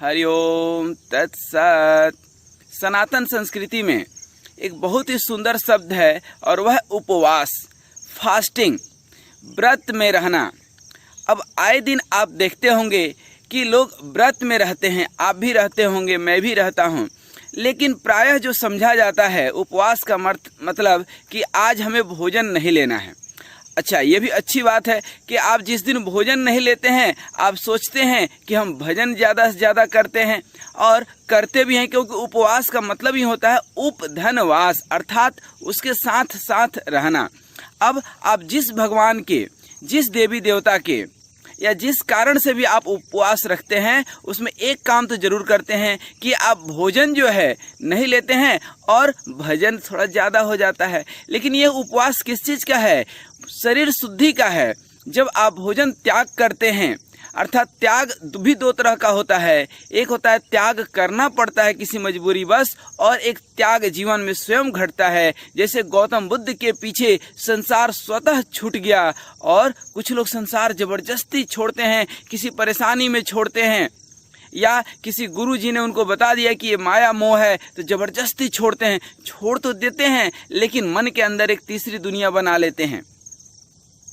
हरिओम तत्सत। सनातन संस्कृति में एक बहुत ही सुंदर शब्द है और वह उपवास, फास्टिंग, व्रत में रहना। अब आए दिन आप देखते होंगे कि लोग व्रत में रहते हैं, आप भी रहते होंगे, मैं भी रहता हूँ। लेकिन प्रायः जो समझा जाता है उपवास का मतलब कि आज हमें भोजन नहीं लेना है। अच्छा, ये भी अच्छी बात है कि आप जिस दिन भोजन नहीं लेते हैं आप सोचते हैं कि हम भजन ज़्यादा से ज़्यादा करते हैं, और करते भी हैं, क्योंकि उपवास का मतलब ही होता है उपधनवास, अर्थात उसके साथ साथ रहना। अब आप जिस भगवान के, जिस देवी देवता के या जिस कारण से भी आप उपवास रखते हैं उसमें एक काम तो जरूर करते हैं कि आप भोजन जो है नहीं लेते हैं और भजन थोड़ा ज़्यादा हो जाता है। लेकिन ये उपवास किस चीज़ का है? शरीर शुद्धि का है। जब आप भोजन त्याग करते हैं, अर्थात त्याग भी दो तरह का होता है। एक होता है त्याग करना पड़ता है किसी मजबूरी बस, और एक त्याग जीवन में स्वयं घटता है। जैसे गौतम बुद्ध के पीछे संसार स्वतः छूट गया, और कुछ लोग संसार जबरदस्ती छोड़ते हैं, किसी परेशानी में छोड़ते हैं, या किसी गुरु जी ने उनको बता दिया कि ये माया मोह है तो जबरदस्ती छोड़ते हैं। छोड़ तो देते हैं लेकिन मन के अंदर एक तीसरी दुनिया बना लेते हैं।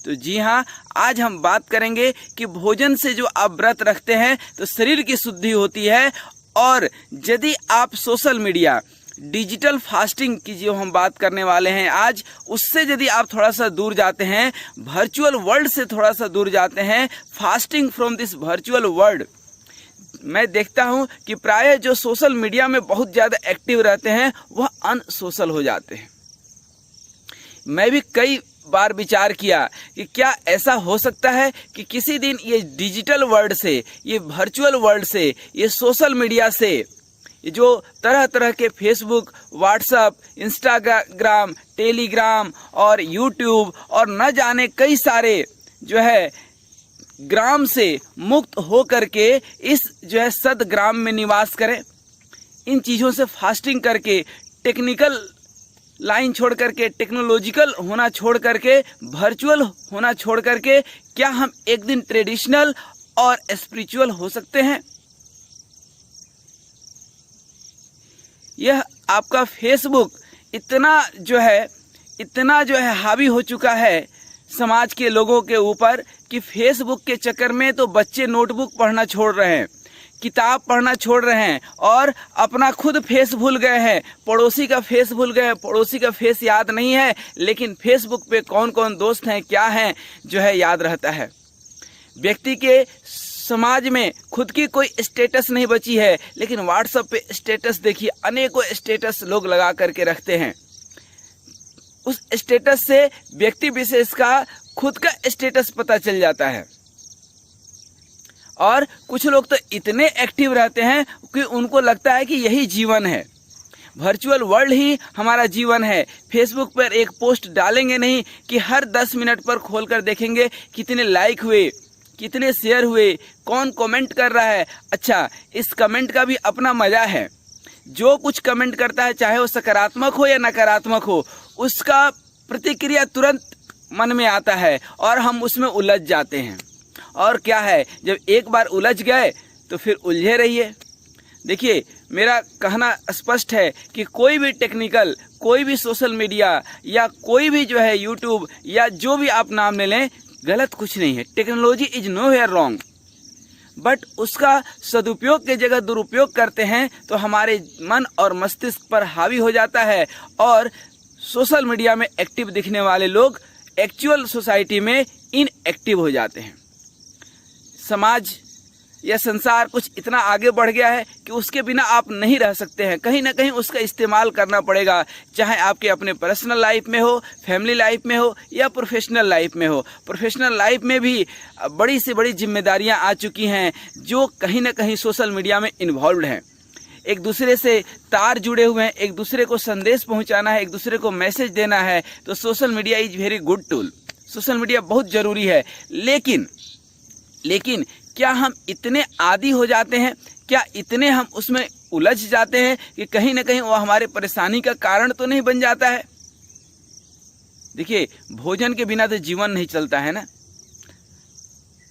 तो जी हाँ, आज हम बात करेंगे कि भोजन से जो आप व्रत रखते हैं तो शरीर की शुद्धि होती है। और यदि आप सोशल मीडिया, डिजिटल फास्टिंग की जो हम बात करने वाले हैं आज, उससे यदि आप थोड़ा सा दूर जाते हैं, वर्चुअल वर्ल्ड से थोड़ा सा दूर जाते हैं, fasting from this virtual world. मैं देखता हूं कि प्रायः जो सोशल मीडिया में बहुत ज़्यादा एक्टिव रहते हैं वह अनसोशल हो जाते हैं। मैं भी कई बार विचार किया कि क्या ऐसा हो सकता है कि किसी दिन ये डिजिटल वर्ल्ड से, ये वर्चुअल वर्ल्ड से, ये सोशल मीडिया से, ये जो तरह तरह के फेसबुक, व्हाट्सएप, इंस्टाग्राम, टेलीग्राम और यूट्यूब और न जाने कई सारे जो है ग्राम से मुक्त हो करके इस जो है सदग्राम में निवास करें। इन चीज़ों से फास्टिंग करके, टेक्निकल लाइन छोड़ करके, टेक्नोलॉजिकल होना छोड़ करके, वर्चुअल होना छोड़ करके, क्या हम एक दिन ट्रेडिशनल और स्पिरिचुअल हो सकते हैं? यह आपका फेसबुक इतना जो है हावी हो चुका है समाज के लोगों के ऊपर कि फेसबुक के चक्कर में तो बच्चे नोटबुक पढ़ना छोड़ रहे हैं, किताब पढ़ना छोड़ रहे हैं और अपना खुद फेस भूल गए हैं, पड़ोसी का फेस भूल गए हैं। पड़ोसी का फेस याद नहीं है, लेकिन फेसबुक पे कौन कौन दोस्त हैं, क्या हैं, जो है याद रहता है। व्यक्ति के समाज में खुद की कोई स्टेटस नहीं बची है, लेकिन व्हाट्सएप पे स्टेटस देखिए, अनेकों स्टेटस लोग लगा करके रखते हैं। उस स्टेटस से व्यक्ति विशेष का खुद का स्टेटस पता चल जाता है। और कुछ लोग तो इतने एक्टिव रहते हैं कि उनको लगता है कि यही जीवन है, वर्चुअल वर्ल्ड ही हमारा जीवन है। फेसबुक पर एक पोस्ट डालेंगे नहीं कि हर 10 मिनट पर खोलकर देखेंगे कितने लाइक हुए, कितने शेयर हुए, कौन कमेंट कर रहा है। अच्छा, इस कमेंट का भी अपना मज़ा है। जो कुछ कमेंट करता है, चाहे वो सकारात्मक हो या नकारात्मक हो, उसका प्रतिक्रिया तुरंत मन में आता है और हम उसमें उलझ जाते हैं। और क्या है, जब एक बार उलझ गए तो फिर उलझे रहिए। देखिए, मेरा कहना स्पष्ट है कि कोई भी टेक्निकल, कोई भी सोशल मीडिया या कोई भी जो है यूट्यूब या जो भी आप नाम ले लें, गलत कुछ नहीं है। Technology is nowhere wrong, but उसका सदुपयोग की जगह दुरुपयोग करते हैं तो हमारे मन और मस्तिष्क पर हावी हो जाता है। और सोशल मीडिया में एक्टिव दिखने वाले लोग एक्चुअल सोसाइटी में इनएक्टिव हो जाते हैं। समाज या संसार कुछ इतना आगे बढ़ गया है कि उसके बिना आप नहीं रह सकते हैं। कहीं ना कहीं उसका इस्तेमाल करना पड़ेगा, चाहे आपके अपने पर्सनल लाइफ में हो, फैमिली लाइफ में हो या प्रोफेशनल लाइफ में हो। प्रोफेशनल लाइफ में भी बड़ी से बड़ी जिम्मेदारियां आ चुकी हैं जो कहीं ना कहीं सोशल मीडिया में इन्वॉल्व हैं। एक दूसरे से तार जुड़े हुए हैं, एक दूसरे को संदेश पहुंचाना है, एक दूसरे को मैसेज देना है, तो social media is very good tool. Social media बहुत ज़रूरी है। लेकिन क्या हम इतने आदी हो जाते हैं, क्या इतने हम उसमें उलझ जाते हैं कि कहीं ना कहीं वो हमारे परेशानी का कारण तो नहीं बन जाता है? देखिए, भोजन के बिना तो जीवन नहीं चलता है ना।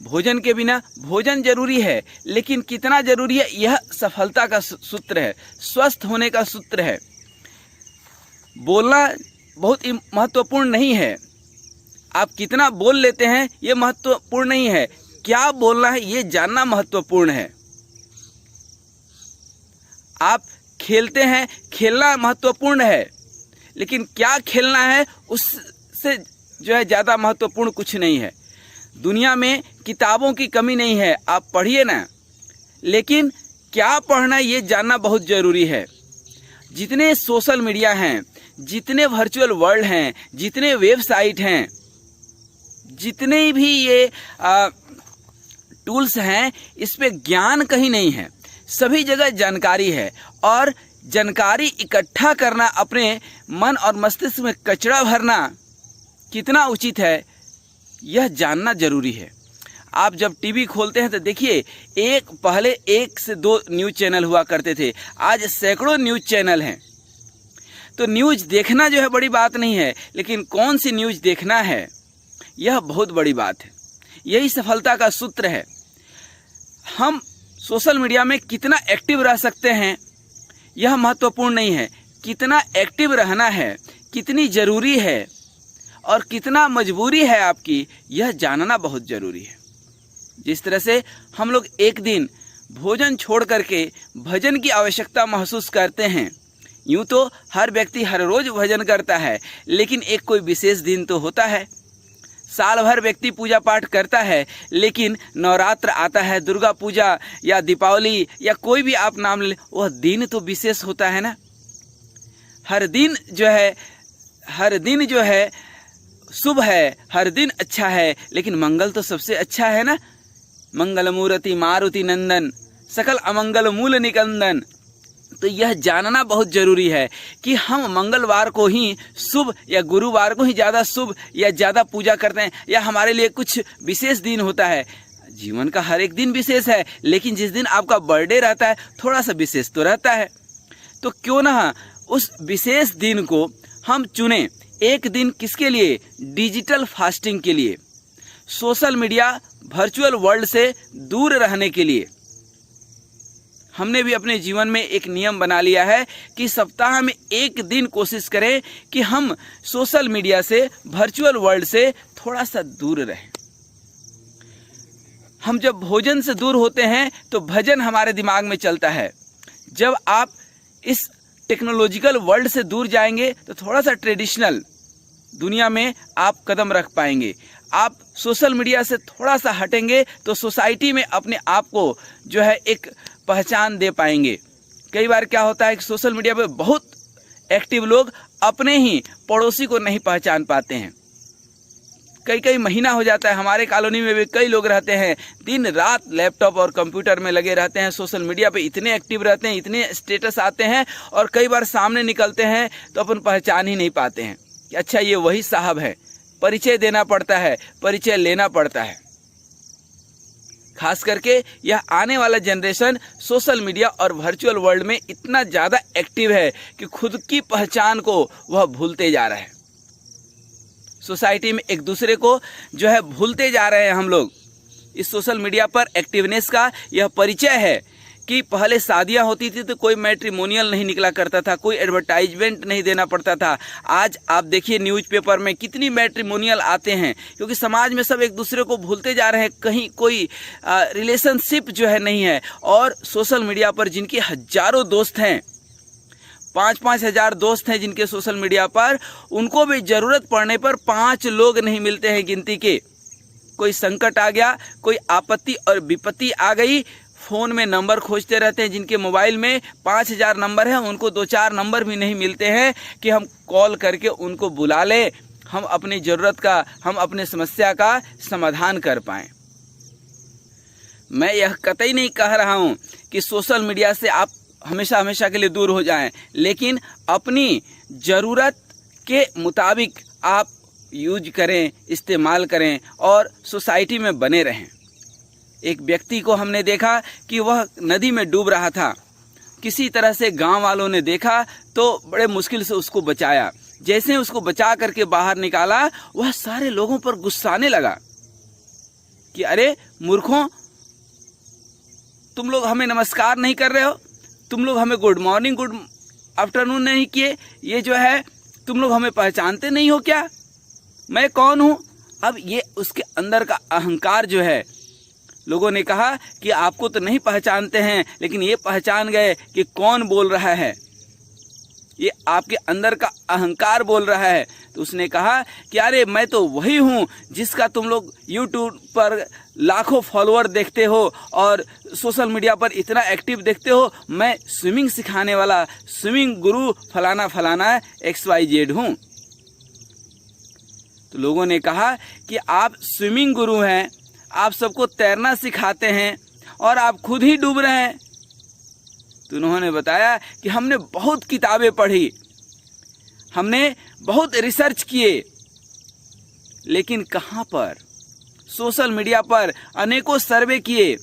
भोजन के बिना, भोजन जरूरी है लेकिन कितना जरूरी है, यह सफलता का सूत्र है, स्वस्थ होने का सूत्र है। बोलना बहुत महत्वपूर्ण नहीं है, आप कितना बोल लेते हैं ये महत्वपूर्ण नहीं है, क्या बोलना है ये जानना महत्वपूर्ण है। आप खेलते हैं, खेलना महत्वपूर्ण है, लेकिन क्या खेलना है उससे जो है ज़्यादा महत्वपूर्ण कुछ नहीं है। दुनिया में किताबों की कमी नहीं है, आप पढ़िए ना, लेकिन क्या पढ़ना है ये जानना बहुत ज़रूरी है। जितने सोशल मीडिया हैं, जितने वर्चुअल वर्ल्ड हैं, जितने वेबसाइट हैं, जितने भी ये टूल्स हैं, इस पे ज्ञान कहीं नहीं है, सभी जगह जानकारी है। और जानकारी इकट्ठा करना, अपने मन और मस्तिष्क में कचरा भरना कितना उचित है यह जानना जरूरी है। आप जब टीवी खोलते हैं तो देखिए, पहले 1 से 2 न्यूज़ चैनल हुआ करते थे, आज सैकड़ों न्यूज़ चैनल हैं। तो न्यूज़ देखना जो है बड़ी बात नहीं है, लेकिन कौन सी न्यूज़ देखना है यह बहुत बड़ी बात है। यही सफलता का सूत्र है। हम सोशल मीडिया में कितना एक्टिव रह सकते हैं यह महत्वपूर्ण नहीं है, कितना एक्टिव रहना है, कितनी ज़रूरी है और कितना मजबूरी है आपकी, यह जानना बहुत ज़रूरी है। जिस तरह से हम लोग एक दिन भोजन छोड़ करके भजन की आवश्यकता महसूस करते हैं, यूँ तो हर व्यक्ति हर रोज़ भजन करता है, लेकिन एक कोई विशेष दिन तो होता है। साल भर व्यक्ति पूजा पाठ करता है, लेकिन नवरात्र आता है, दुर्गा पूजा या दीपावली या कोई भी आप नाम ले, वह दिन तो विशेष होता है ना। हर दिन जो है शुभ है, हर दिन अच्छा है, लेकिन मंगल तो सबसे अच्छा है ना। मंगल मूर्ति मारुति नंदन, सकल अमंगल मूल निकंदन। तो यह जानना बहुत जरूरी है कि हम मंगलवार को ही शुभ या गुरुवार को ही ज़्यादा शुभ या ज़्यादा पूजा करते हैं, या हमारे लिए कुछ विशेष दिन होता है। जीवन का हर एक दिन विशेष है, लेकिन जिस दिन आपका बर्थडे रहता है थोड़ा सा विशेष तो रहता है। तो क्यों ना उस विशेष दिन को हम चुनें। एक दिन किसके लिए? डिजिटल फास्टिंग के लिए, सोशल मीडिया वर्चुअल वर्ल्ड से दूर रहने के लिए। हमने भी अपने जीवन में एक नियम बना लिया है कि सप्ताह में एक दिन कोशिश करें कि हम सोशल मीडिया से, वर्चुअल वर्ल्ड से थोड़ा सा दूर रहें। हम जब भोजन से दूर होते हैं तो भजन हमारे दिमाग में चलता है। जब आप इस टेक्नोलॉजिकल वर्ल्ड से दूर जाएंगे तो थोड़ा सा ट्रेडिशनल दुनिया में आप कदम रख पाएंगे। आप सोशल मीडिया से थोड़ा सा हटेंगे तो सोसाइटी में अपने आप को जो है एक पहचान दे पाएंगे। कई बार क्या होता है कि सोशल मीडिया पे बहुत एक्टिव लोग अपने ही पड़ोसी को नहीं पहचान पाते हैं। कई महीना हो जाता है, हमारे कॉलोनी में भी कई लोग रहते हैं, दिन रात लैपटॉप और कंप्यूटर में लगे रहते हैं, सोशल मीडिया पे इतने एक्टिव रहते हैं, इतने स्टेटस आते हैं, और कई बार सामने निकलते हैं तो अपन पहचान ही नहीं पाते हैं कि अच्छा ये वही साहब है। परिचय देना पड़ता है, परिचय लेना पड़ता है। खास करके यह आने वाला जनरेशन सोशल मीडिया और वर्चुअल वर्ल्ड में इतना ज़्यादा एक्टिव है कि खुद की पहचान को वह भूलते जा रहे हैं। सोसाइटी में एक दूसरे को जो है भूलते जा रहे हैं हम लोग। इस सोशल मीडिया पर एक्टिवनेस का यह परिचय है कि पहले शादियां होती थी तो कोई मैट्रिमोनियल नहीं निकला करता था, कोई एडवर्टाइजमेंट नहीं देना पड़ता था। आज आप देखिए न्यूज़पेपर में कितनी मैट्रिमोनियल आते हैं, क्योंकि समाज में सब एक दूसरे को भूलते जा रहे हैं, कहीं कोई रिलेशनशिप जो है नहीं है। और सोशल मीडिया पर जिनके हजारों दोस्त हैं, 5-5 हज़ार दोस्त हैं जिनके सोशल मीडिया पर, उनको भी ज़रूरत पड़ने पर 5 लोग नहीं मिलते हैं गिनती के। कोई संकट आ गया, कोई आपत्ति और विपत्ति आ गई, फ़ोन में नंबर खोजते रहते हैं। जिनके मोबाइल में 5000 नंबर हैं, उनको 2-4 नंबर भी नहीं मिलते हैं कि हम कॉल करके उनको बुला लें, हम अपनी ज़रूरत का, हम अपने समस्या का समाधान कर पाएँ। मैं यह कतई नहीं कह रहा हूँ कि सोशल मीडिया से आप हमेशा के लिए दूर हो जाएं, लेकिन अपनी ज़रूरत के मुताबिक आप यूज करें, इस्तेमाल करें और सोसाइटी में बने रहें। एक व्यक्ति को हमने देखा कि वह नदी में डूब रहा था। किसी तरह से गांव वालों ने देखा तो बड़े मुश्किल से उसको बचाया। जैसे उसको बचा करके बाहर निकाला, वह सारे लोगों पर गुस्साने लगा कि अरे मूर्खों, तुम लोग हमें नमस्कार नहीं कर रहे हो, तुम लोग हमें गुड मॉर्निंग गुड आफ्टरनून नहीं किए, ये जो है तुम लोग हमें पहचानते नहीं हो क्या, मैं कौन हूँ। अब ये उसके अंदर का अहंकार जो है, लोगों ने कहा कि आपको तो नहीं पहचानते हैं, लेकिन ये पहचान गए कि कौन बोल रहा है, ये आपके अंदर का अहंकार बोल रहा है। तो उसने कहा कि अरे मैं तो वही हूँ जिसका तुम लोग यूट्यूब पर लाखों फॉलोअर देखते हो और सोशल मीडिया पर इतना एक्टिव देखते हो, मैं स्विमिंग सिखाने वाला स्विमिंग गुरु फलाना फलाना XYZ हूँ। तो लोगों ने कहा कि आप स्विमिंग गुरु हैं, आप सबको तैरना सिखाते हैं और आप खुद ही डूब रहे हैं। तो उन्होंने बताया कि हमने बहुत किताबें पढ़ी, हमने बहुत रिसर्च किए, लेकिन कहाँ पर, सोशल मीडिया पर अनेकों सर्वे किए,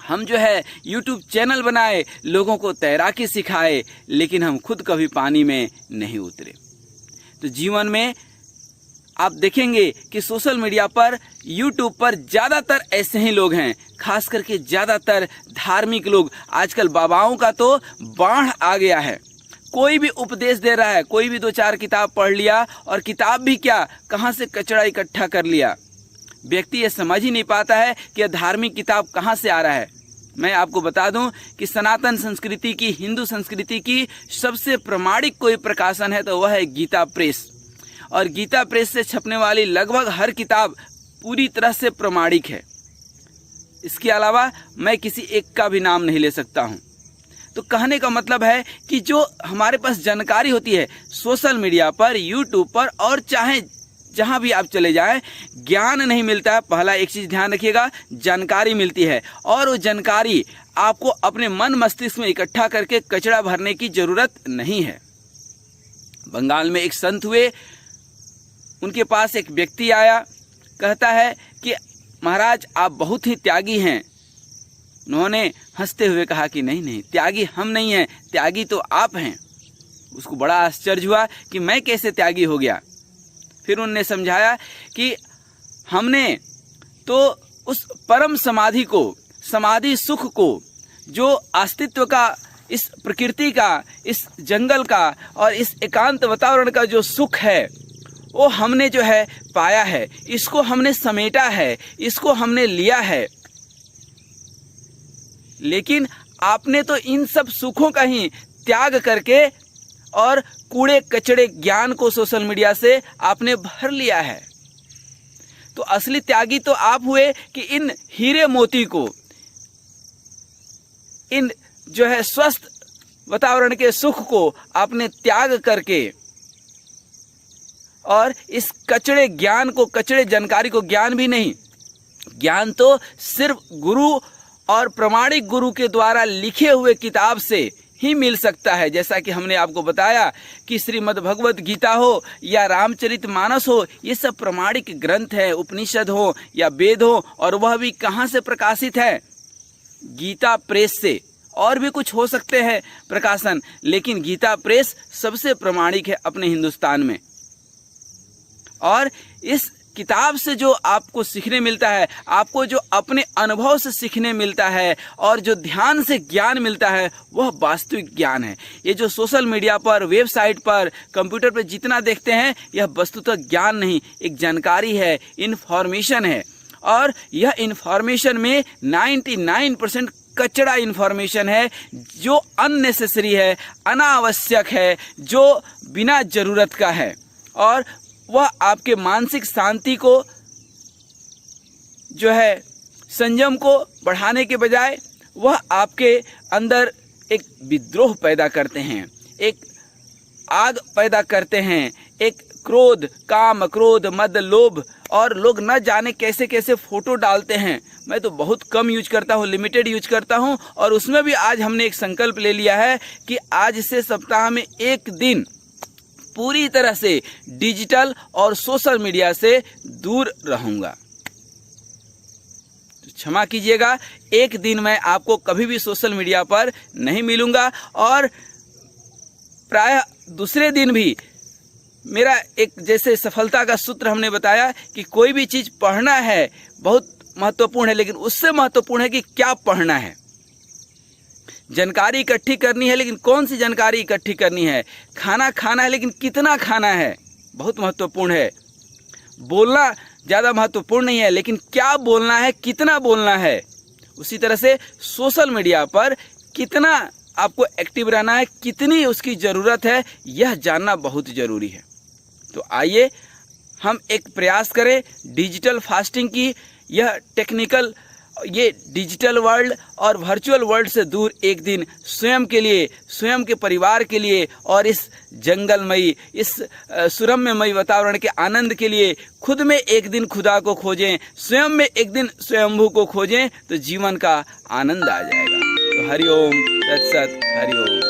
हम जो है यूट्यूब चैनल बनाए, लोगों को तैराकी सिखाए, लेकिन हम खुद कभी पानी में नहीं उतरे। तो जीवन में आप देखेंगे कि सोशल मीडिया पर, यूट्यूब पर ज़्यादातर ऐसे ही लोग हैं, खास करके ज़्यादातर धार्मिक लोग। आजकल बाबाओं का तो बाढ़ आ गया है, कोई भी उपदेश दे रहा है, कोई भी 2-4 किताब पढ़ लिया और किताब भी क्या, कहाँ से कचरा इकट्ठा कर लिया। व्यक्ति ये समझ ही नहीं पाता है कि यह धार्मिक किताब कहाँ से आ रहा है। मैं आपको बता दूं कि सनातन संस्कृति की, हिंदू संस्कृति की सबसे प्रामाणिक कोई प्रकाशन है तो वह है गीता प्रेस, और गीता प्रेस से छपने वाली लगभग हर किताब पूरी तरह से प्रामाणिक है। इसके अलावा मैं किसी एक का भी नाम नहीं ले सकता हूं। तो कहने का मतलब है कि जो हमारे पास जानकारी होती है सोशल मीडिया पर, यूट्यूब पर और चाहे जहां भी आप चले जाएं, ज्ञान नहीं मिलता है। पहला एक चीज़ ध्यान रखिएगा, जानकारी मिलती है, और वो जानकारी आपको अपने मन मस्तिष्क में इकट्ठा करके कचरा भरने की ज़रूरत नहीं है। बंगाल में एक संत हुए, उनके पास एक व्यक्ति आया, कहता है कि महाराज आप बहुत ही त्यागी हैं। उन्होंने हंसते हुए कहा कि नहीं नहीं, त्यागी हम नहीं हैं, त्यागी तो आप हैं। उसको बड़ा आश्चर्य हुआ कि मैं कैसे त्यागी हो गया। फिर उन्होंने समझाया कि हमने तो उस परम समाधि को, समाधि सुख को, जो अस्तित्व का, इस प्रकृति का, इस जंगल का और इस एकांत वातावरण का जो सुख है, वो हमने जो है पाया है, इसको हमने समेटा है, इसको हमने लिया है। लेकिन आपने तो इन सब सुखों का ही त्याग करके और कूड़े कचड़े ज्ञान को सोशल मीडिया से आपने भर लिया है। तो असली त्यागी तो आप हुए कि इन हीरे मोती को, इन जो है स्वस्थ वातावरण के सुख को आपने त्याग करके और इस कचड़े ज्ञान को, कचड़े जानकारी को, ज्ञान भी नहीं, ज्ञान तो सिर्फ गुरु और प्रामाणिक गुरु के द्वारा लिखे हुए किताब से ही मिल सकता है। जैसा कि हमने आपको बताया कि श्रीमद् भगवत गीता हो या रामचरितमानस हो, ये सब प्रामाणिक ग्रंथ है, उपनिषद हो या वेद हो, और वह भी कहाँ से प्रकाशित है? गीता प्रेस से। और भी कुछ हो सकते हैं प्रकाशन, लेकिन गीता प्रेस सबसे प्रामाणिक है अपने हिंदुस्तान में। और इस किताब से जो आपको सीखने मिलता है, आपको जो अपने अनुभव से सीखने मिलता है और जो ध्यान से ज्ञान मिलता है, वह वास्तविक ज्ञान है। ये जो सोशल मीडिया पर, वेबसाइट पर, कंप्यूटर पर जितना देखते हैं, यह वस्तुतः ज्ञान नहीं, एक जानकारी है, इन्फॉर्मेशन है। और यह इन्फॉर्मेशन में 99% कचड़ा इन्फॉर्मेशन है, जो अननेसेसरी है, अनावश्यक है, जो बिना जरूरत का है, और वह आपके मानसिक शांति को, जो है संयम को बढ़ाने के बजाय वह आपके अंदर एक विद्रोह पैदा करते हैं, एक आग पैदा करते हैं, एक क्रोध, काम, क्रोध, मद, लोभ। और लोग न जाने कैसे कैसे फोटो डालते हैं। मैं तो बहुत कम यूज करता हूँ, लिमिटेड यूज करता हूँ, और उसमें भी आज हमने एक संकल्प ले लिया है कि आज से सप्ताह में एक दिन पूरी तरह से डिजिटल और सोशल मीडिया से दूर रहूंगा। क्षमा कीजिएगा, एक दिन मैं आपको कभी भी सोशल मीडिया पर नहीं मिलूंगा, और प्रायः दूसरे दिन भी मेरा एक, जैसे सफलता का सूत्र हमने बताया कि कोई भी चीज़ पढ़ना है, बहुत महत्वपूर्ण है, लेकिन उससे महत्वपूर्ण है कि क्या पढ़ना है। जानकारी इकट्ठी करनी है, लेकिन कौन सी जानकारी इकट्ठी करनी है। खाना खाना है, लेकिन कितना खाना है, बहुत महत्वपूर्ण है। बोलना ज़्यादा महत्वपूर्ण नहीं है, लेकिन क्या बोलना है, कितना बोलना है। उसी तरह से सोशल मीडिया पर कितना आपको एक्टिव रहना है, कितनी उसकी ज़रूरत है, यह जानना बहुत ज़रूरी है। तो आइए हम एक प्रयास करें डिजिटल फास्टिंग की। यह टेक्निकल, ये डिजिटल वर्ल्ड और वर्चुअल वर्ल्ड से दूर एक दिन स्वयं के लिए, स्वयं के परिवार के लिए और इस जंगलमयी, इस सुरम्यमयी वातावरण के आनंद के लिए खुद में एक दिन खुदा को खोजें, स्वयं में एक दिन स्वयंभू को खोजें, तो जीवन का आनंद आ जाएगा। तो हरि ओम तत्सत, हरि ओम।